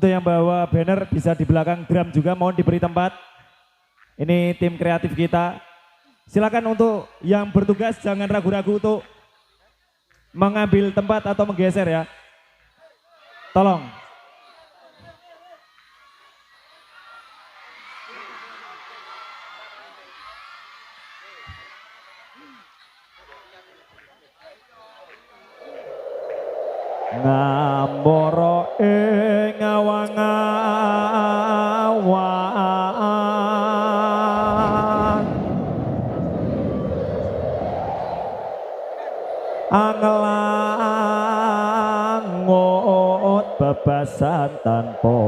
Untuk yang bawa banner bisa di belakang drum juga, mohon diberi tempat. Ini tim kreatif kita. Silakan untuk yang bertugas jangan ragu-ragu untuk mengambil tempat atau menggeser ya. Tolong. Ngamboro ngawang-awan angelangot bebasan tanpa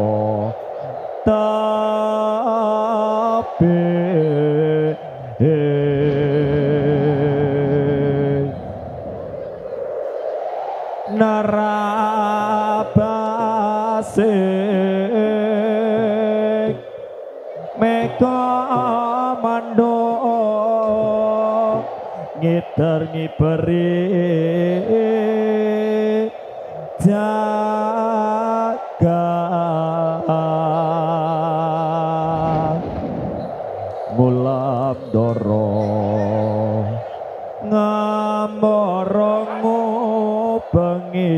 narabasik meka mando ngiter ngiberi jaga ngulam doro ngamoro ngubengi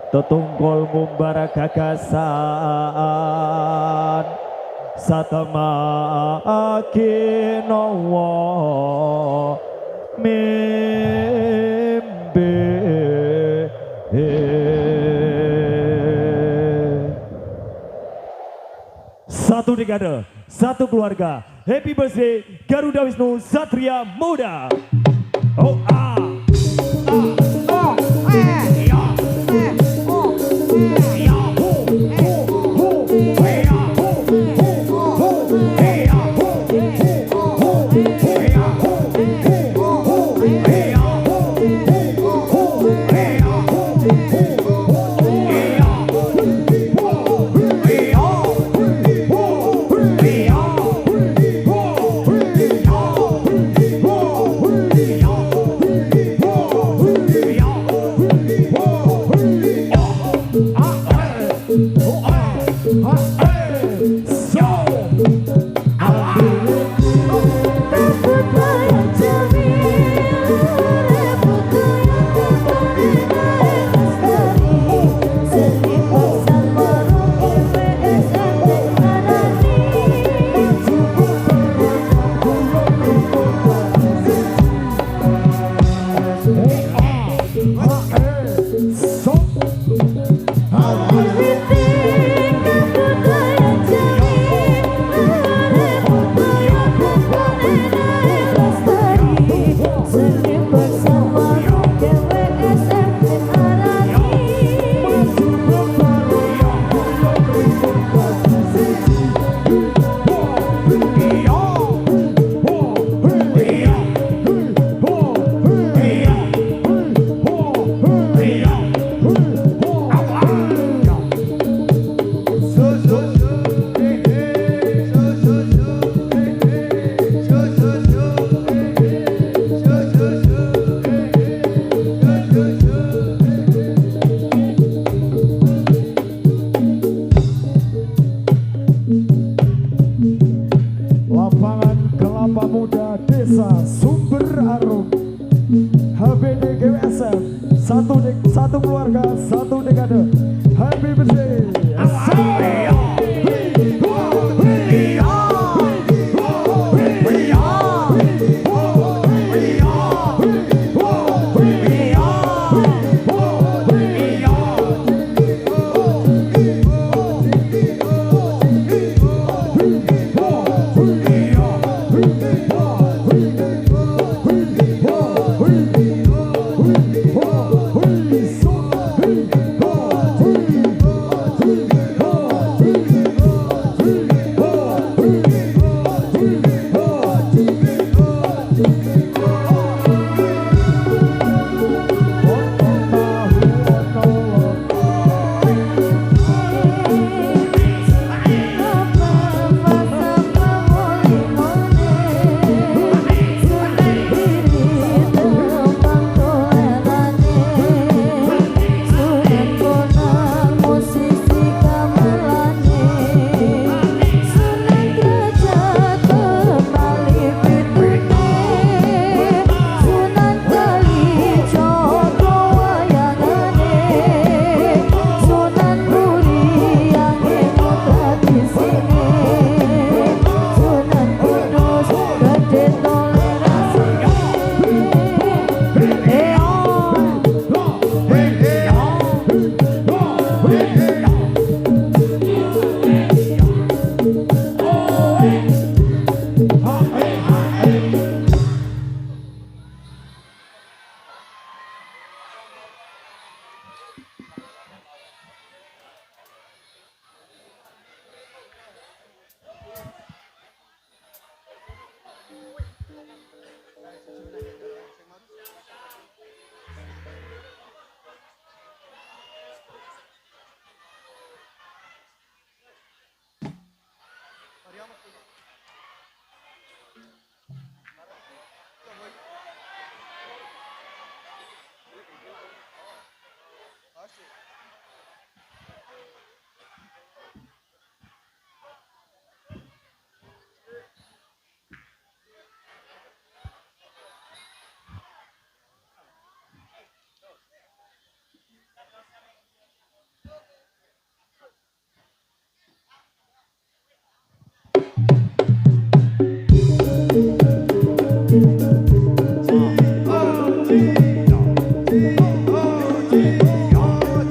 tetungkol ngumbara gagasan satama akinowo mimpi satu dekade, satu keluarga. Happy birthday Garuda Wisnu Satria Muda. Oh ah. Satu keluarga, satu dekade. Happy birthday.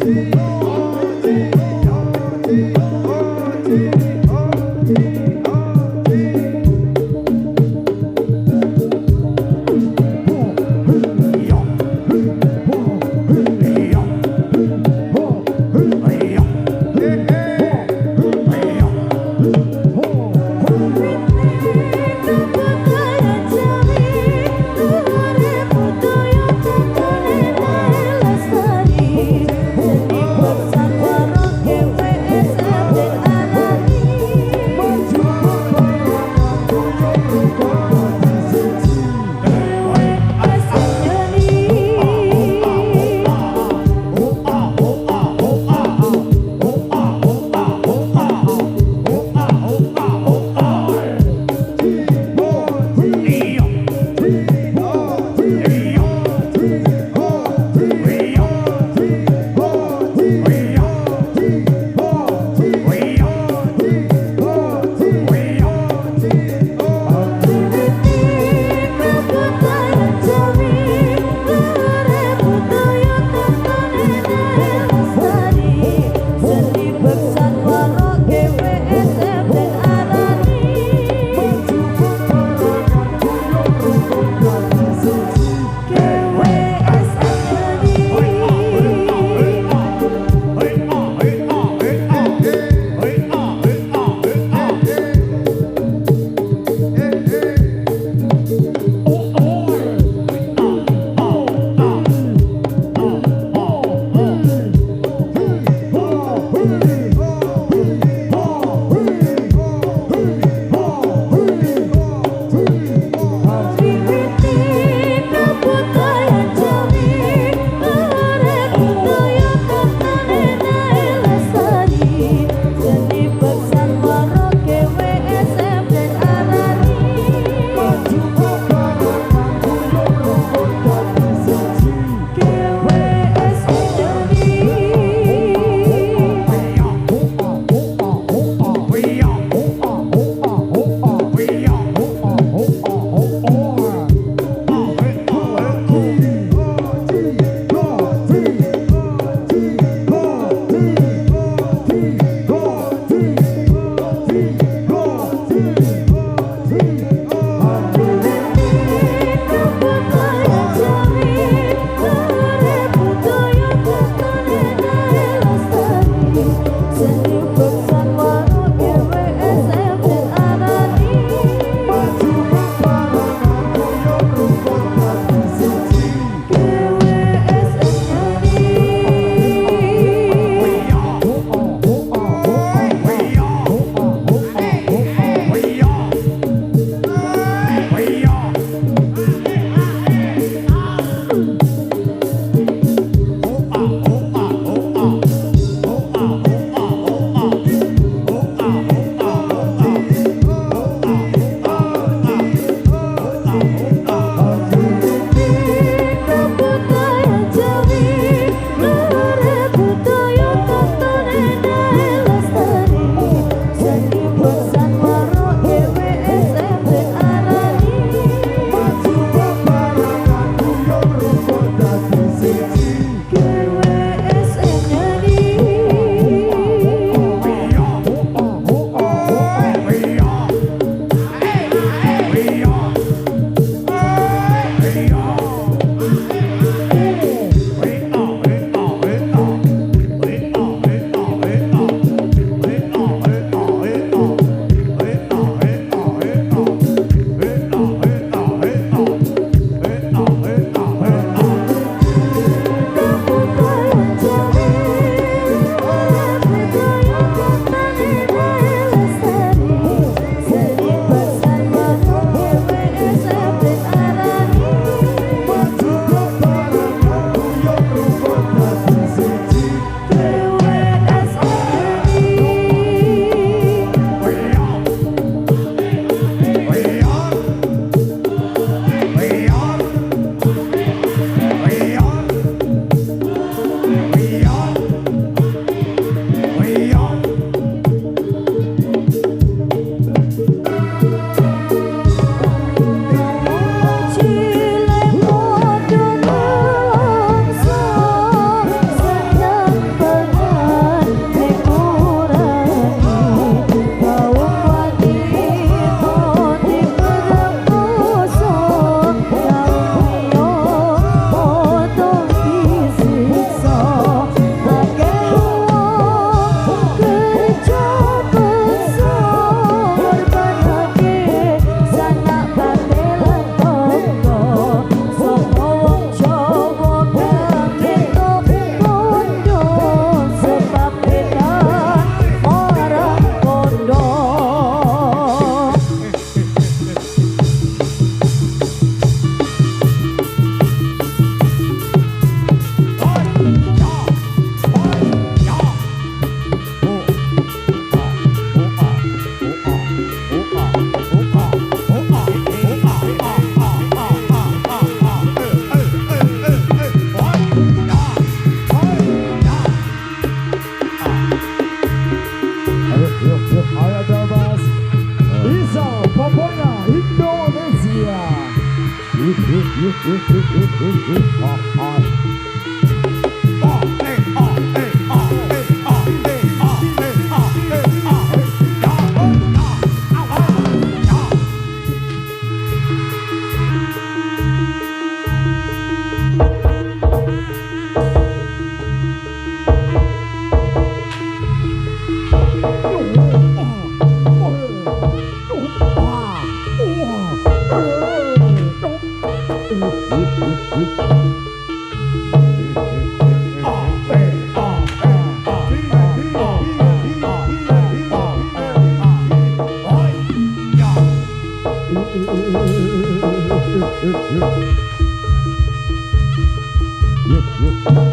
Oh,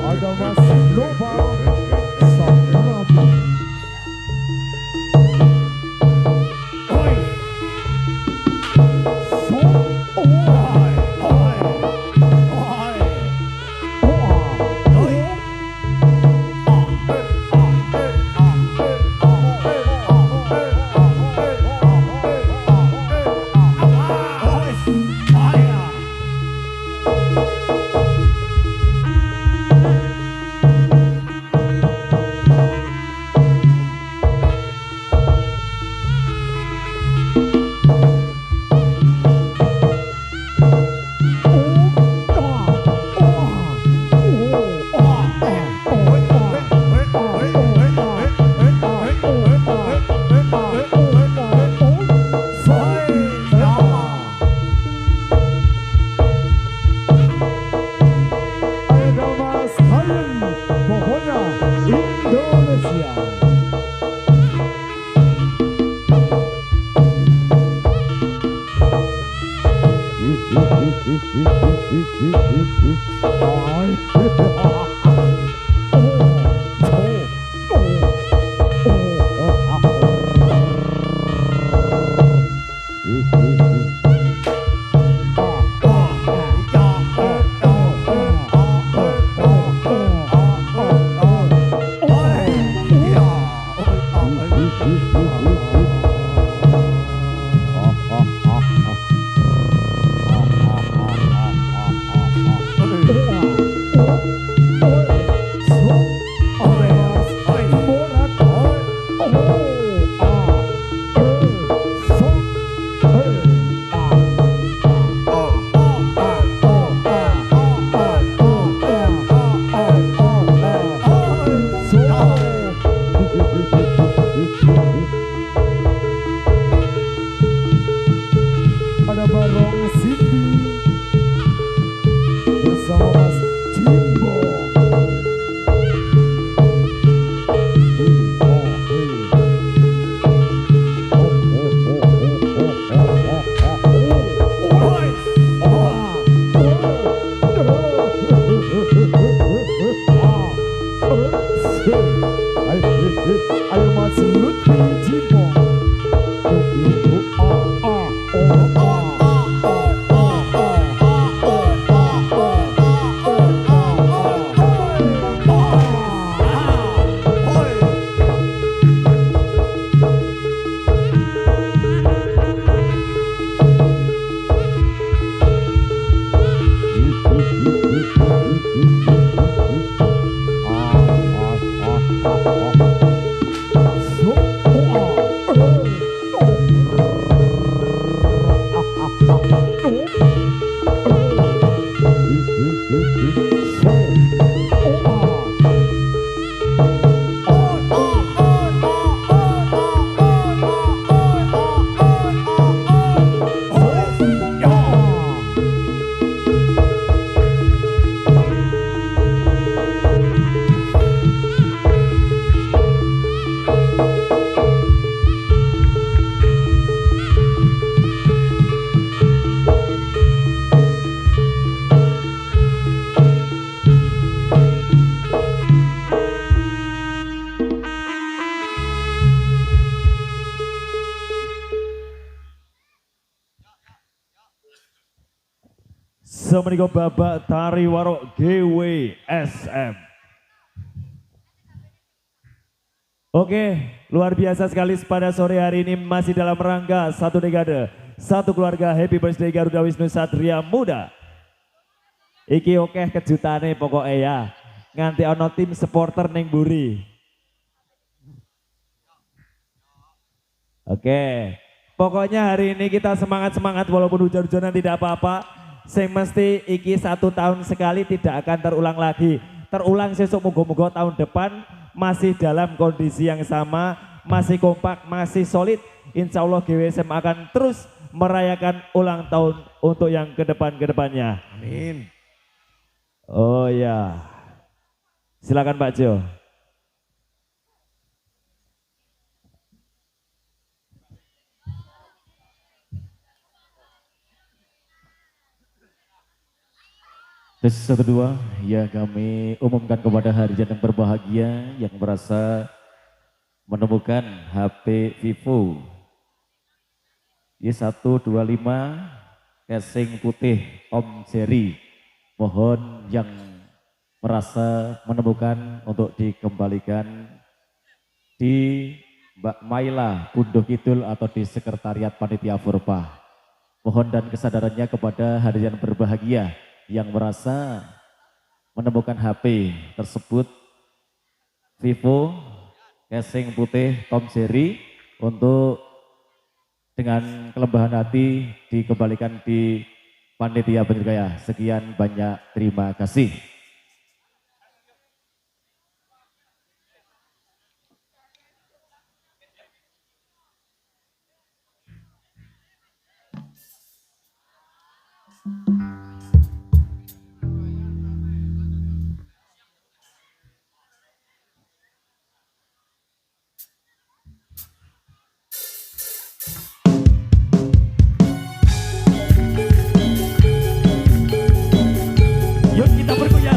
Ada masih global sang nabi. Pokoknya Indonesia. Ada Barong Cindy bersama Mas Jimbo. Ayo Mas Lutfi Jimbo. Semenika babak tari warok GWSM. Oke, luar biasa sekali pada sore hari ini masih dalam rangka satu dekade, satu keluarga. Happy birthday Garuda Wisnu Satria Muda. Iki oke kejutane pokoknya ya. Nganti ono tim supporter ning mburi. Oke. Pokoknya hari ini kita semangat-semangat walaupun hujan-hujanan tidak apa-apa. Sing mesti iki 1 tahun sekali tidak akan terulang lagi. Terulang sesuk moga-moga tahun depan masih dalam kondisi yang sama, masih kompak, masih solid. Insya Allah GWSM akan terus merayakan ulang tahun untuk yang kedepannya. Amin. Oh ya, silakan Pak Jo. Tes 1 2 ya kami umumkan kepada harian yang berbahagia yang merasa menemukan HP Vivo Y125 casing putih Om Jerry. Mohon yang merasa menemukan untuk dikembalikan di Mbak Maila Bunduh Kidul atau di Sekretariat Panitia Furpa. Mohon dan kesadarannya kepada harian berbahagia yang merasa menemukan HP tersebut Vivo casing putih Tom Jerry untuk dengan kelembahan hati dikembalikan di panitia penyelenggara. Sekian banyak terima kasih. Yuk kita bergoyang.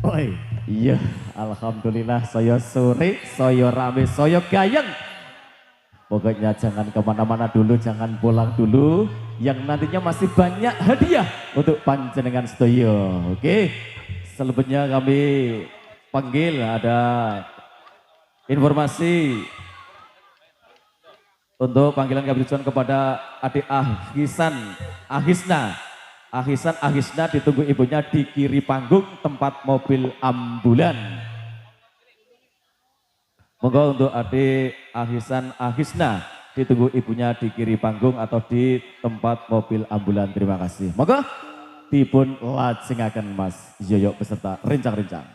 Oi, iya, alhamdulillah saya sore, saya rame, saya gayeng. Pokoknya jangan kemana-mana dulu, jangan pulang dulu. Yang nantinya masih banyak hadiah untuk panjenengan sedaya. Oke, selebihnya kami panggil ada informasi untuk panggilan kami tujuan kepada adik Ahisna ditunggu ibunya di kiri panggung tempat mobil ambulan. Monggo untuk adik Ahisna ditunggu ibunya di kiri panggung atau di tempat mobil ambulan. Terima kasih. Monggo dipun lajengaken Mas Yoyo beserta rencang-rencang.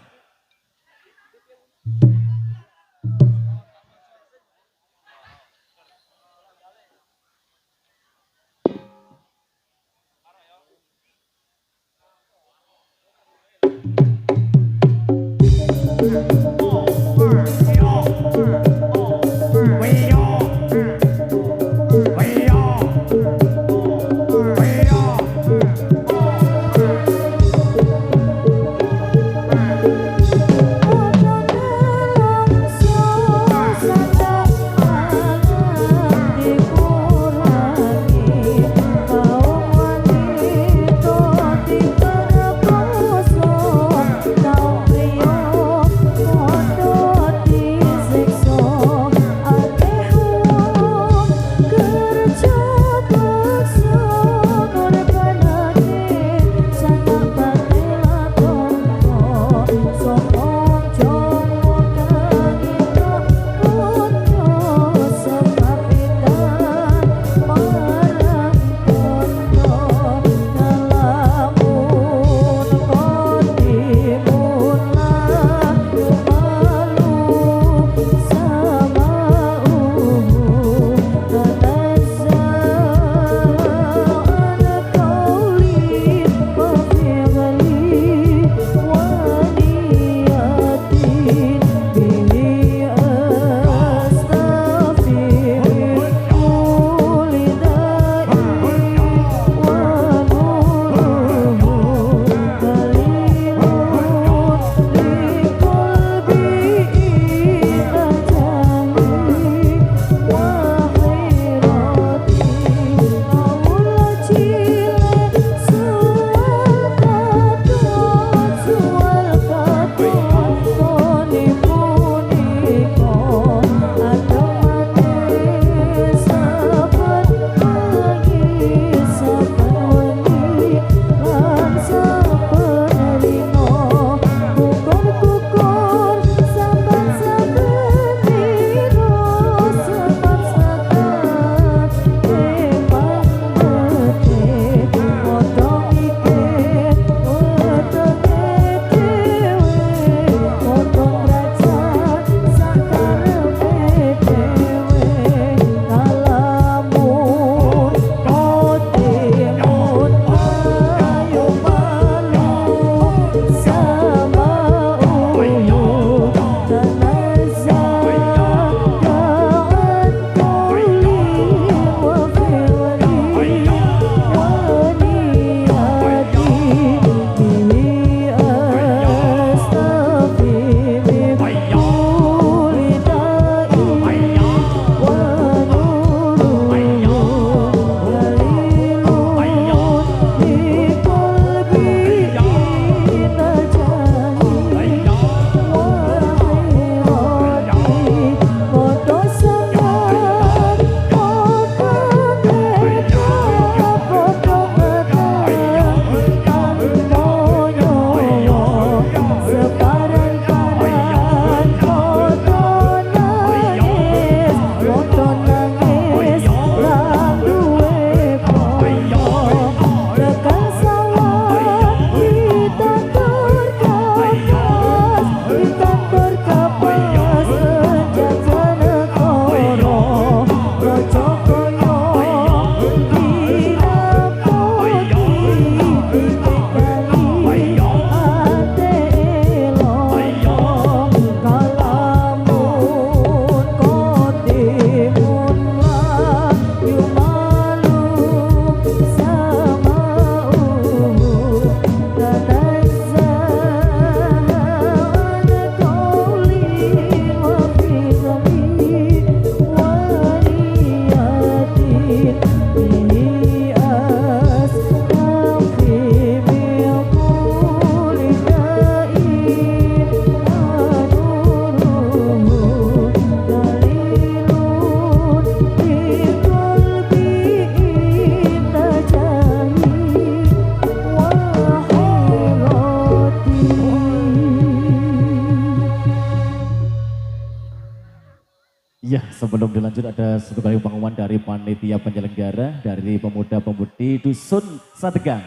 sebelum dilanjut ada satu kali pengumuman dari panitia penyelenggara dari pemuda-pemudi Dusun Sadegang.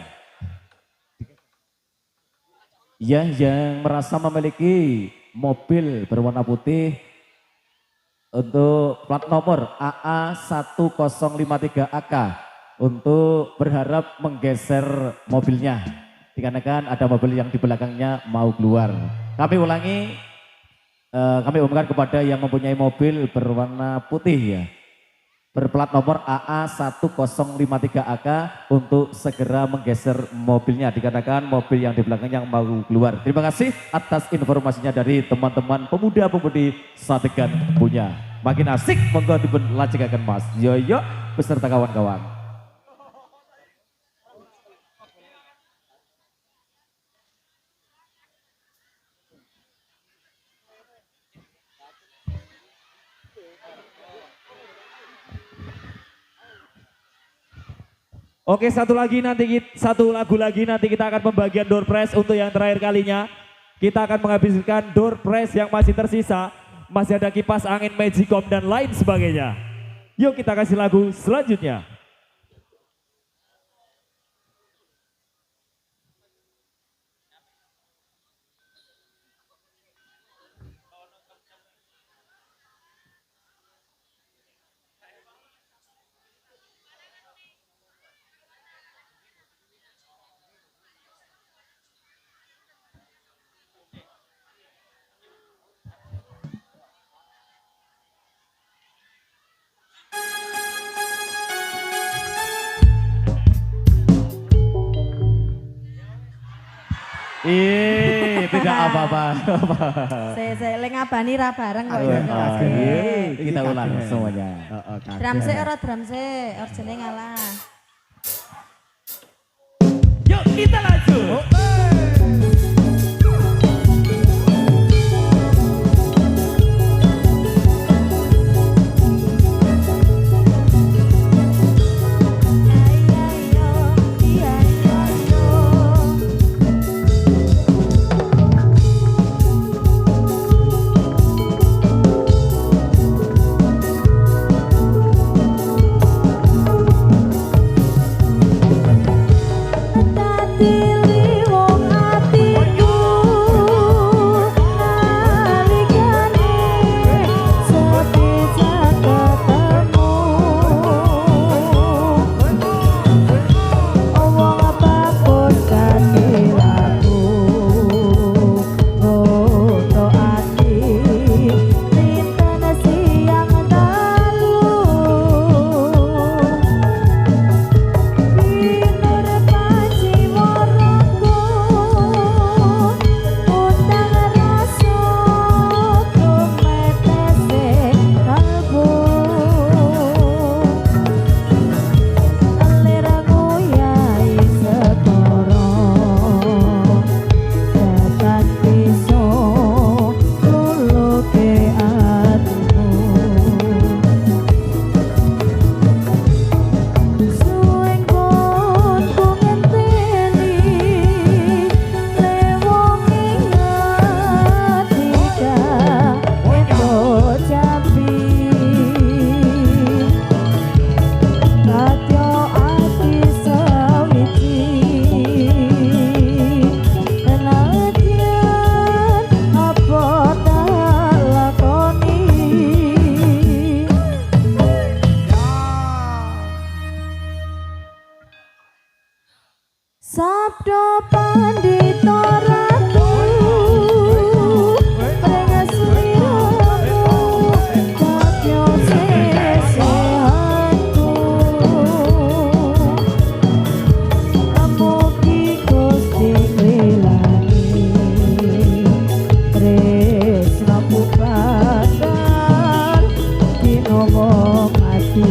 Ya, yang merasa memiliki mobil berwarna putih untuk plat nomor AA1053AK untuk berharap menggeser mobilnya dikarenakan ada mobil yang di belakangnya mau keluar. Kami ulangi, kami umumkan kepada yang mempunyai mobil berwarna putih ya, berplat nomor AA1053AK untuk segera menggeser mobilnya dikarenakan mobil yang di belakangnya yang mau keluar. Terima kasih atas informasinya dari teman-teman pemuda-pemudi Sadegan punya. Makin asik, monggo dipun lajengaken Mas Yoyo beserta kawan-kawan. Oke, satu lagu lagi nanti kita akan pembagian door prize untuk yang terakhir kalinya. Kita akan menghabiskan door prize yang masih tersisa. Masih ada kipas angin, Magicom dan lain sebagainya. Yuk kita kasih lagu selanjutnya. Tidak apa-apa. Saya ngabani ra bareng kok. Kita ulang semuanya. Drum se, orjene ngalah. Yuk kita lanjut. Sabdo pandito ratu prengas liramu kakyo sesehanku amugi Gusti nglilani tresna pupakan dinomong ati.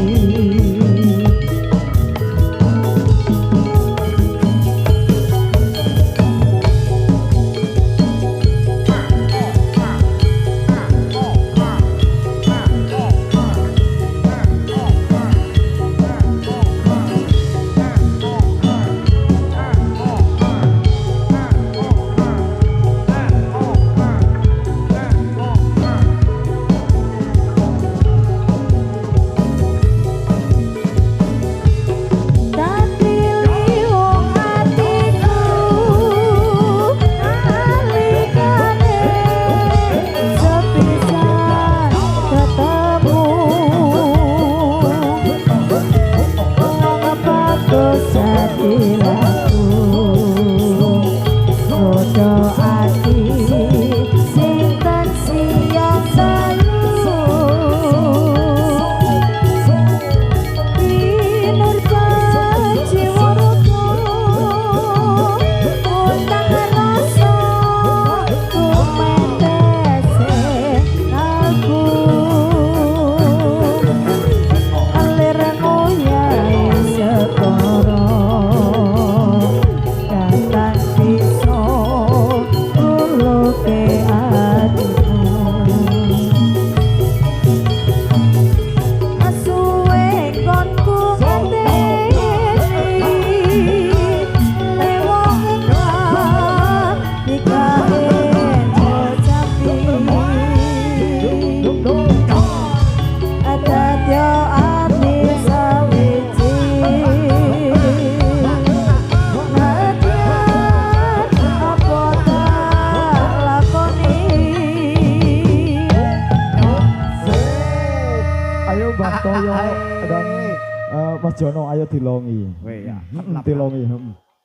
Jono ayo dilongi. Weh ya, Dilongi.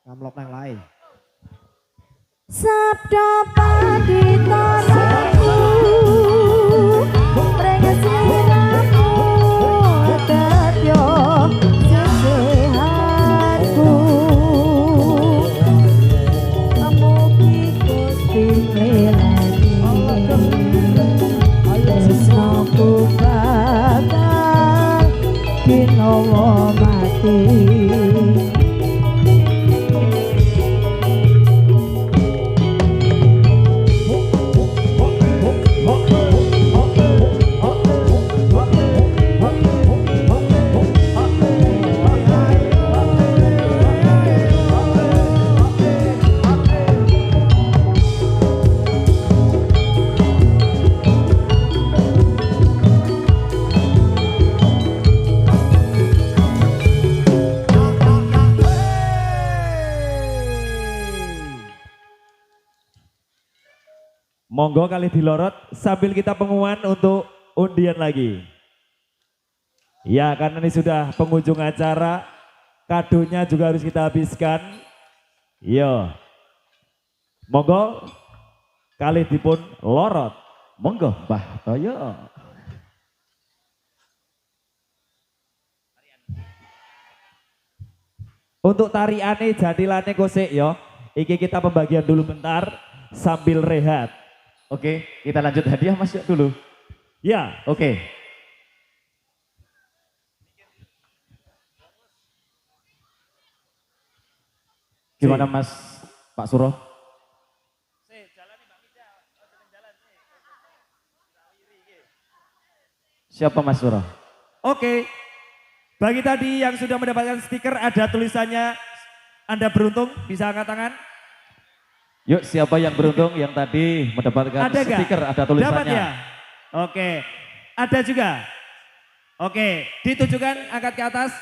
ngamlok nang lain. Sabda padita saku Pregesiraku Tetyo sesehatku Amugi Gusti nglelani Tresnaku bakal kinawa mati Monggo kali dilorot sambil kita pengumuman untuk undian lagi. Ya, karena ini sudah penghujung acara, kadonya juga harus kita habiskan. Yo. Monggo kali dipun lorot. Monggo Mbah Toyo. Untuk tariane jadilane kosek yo. Iki kita pembagian dulu bentar sambil rehat. Oke, kita lanjut hadiah Mas Yuk dulu. Ya, Oke. Gimana Mas Pak Suro? Siapa Mas Suro? oke. Bagi tadi yang sudah mendapatkan stiker ada tulisannya Anda beruntung, bisa angkat tangan. Yuk siapa yang beruntung yang tadi mendapatkan Ada nggak? stiker ada tulisannya? Dapat ya? Oke. Ada juga? Oke, ditujukan angkat ke atas.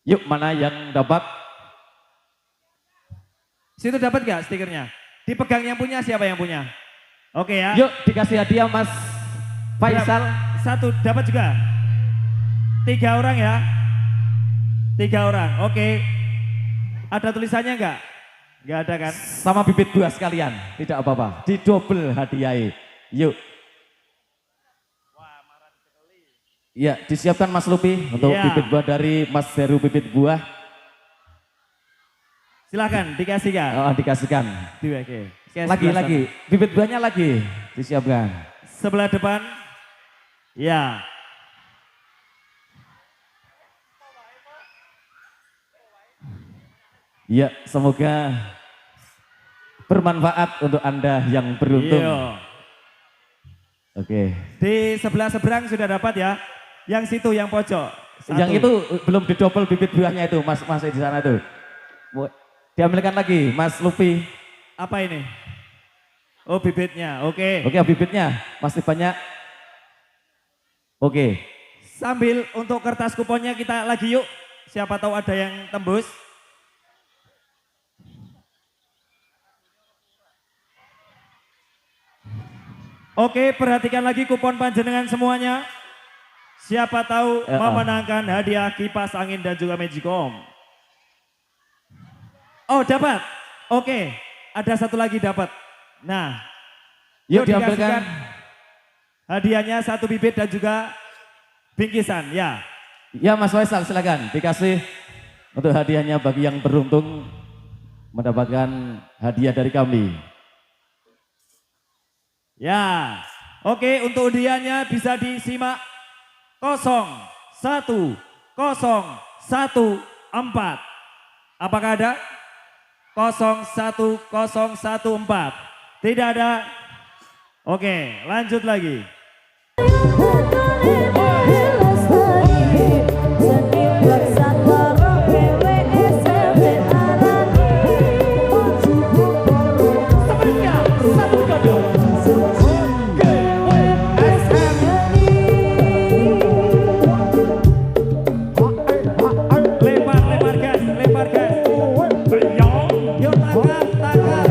Yuk mana yang dapat? Situ dapat gak stikernya? Dipegang yang punya, siapa yang punya? Oke ya. Yuk dikasih hadiah Mas Faisal. Satu, dapat juga? 3 orang ya? 3 orang, oke. Ada tulisannya enggak? Enggak ada kan? Sama bibit buah sekalian, tidak apa-apa. Didobel hadiahnya. Yuk. Ya, disiapkan Mas Lupi untuk Iya. bibit buah dari Mas Heru bibit buah. Silahkan dikasihkan. Oh, dikasihkan. Oke. Lagi. Bibit buahnya lagi disiapkan. Sebelah depan. Ya. Ya, semoga bermanfaat untuk Anda yang beruntung. Iya. Oke. Di sebelah seberang sudah dapat ya. Yang situ yang pojok. Satu. Yang itu belum didobel bibit buahnya itu, Mas di sana tuh. Diambilkan lagi, Mas Lupi. Apa ini? Oh, bibitnya. Oke. Oke, bibitnya masih banyak. Oke. Sambil untuk kertas kuponnya kita lagi yuk. Siapa tahu ada yang tembus. Oke, perhatikan lagi kupon panjenengan semuanya. Siapa tahu memenangkan hadiah kipas angin dan juga Magicom. Oh, dapat. Oke, ada satu lagi dapat. Nah, Yuk dikasihkan diambilkan. hadiahnya 1 bibit dan juga bingkisan, ya. Ya Mas Faisal silakan dikasih untuk hadiahnya bagi yang beruntung mendapatkan hadiah dari kami. Ya, oke, untuk undiannya bisa disimak 01014. Apakah ada? 01014. Tidak ada. Oke, lanjut lagi. Lempar gas, lempar gas. Yuk tangkap, tangkap.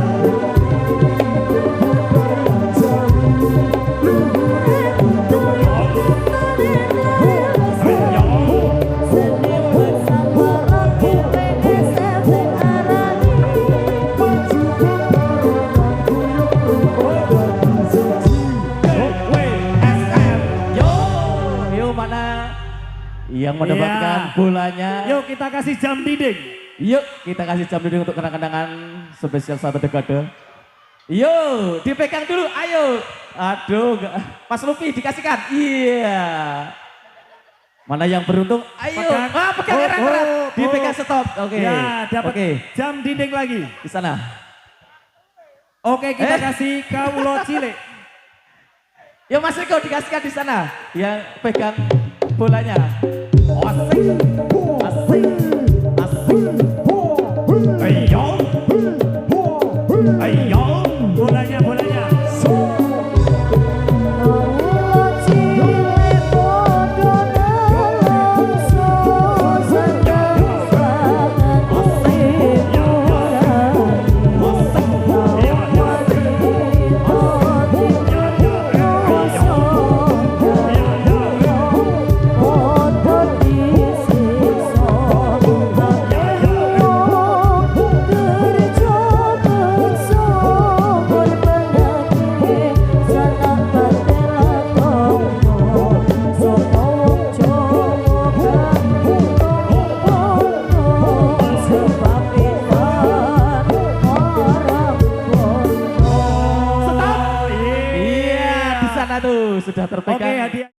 yang mendapatkan Iya. bolanya. Yuk kita kasih jam dinding. Yuk kita kasih jam dinding untuk kenang-kenangan spesial 1 dekade. Yuk dipegang dulu, ayo. Aduh, Mas Lupi dikasihkan. Iya. Mana yang beruntung? Ayo. Pegang. Pegang Oh, erat-erat. oh, Dipegang oh. stop. Oke. Ya, dapat Oke. jam dinding lagi. Di sana. Oke, kita Eh. kasih Kaulo Cilik. Ya Mas Riko dikasihkan di sana. Yang pegang bolanya. Asik. Asik. Asik.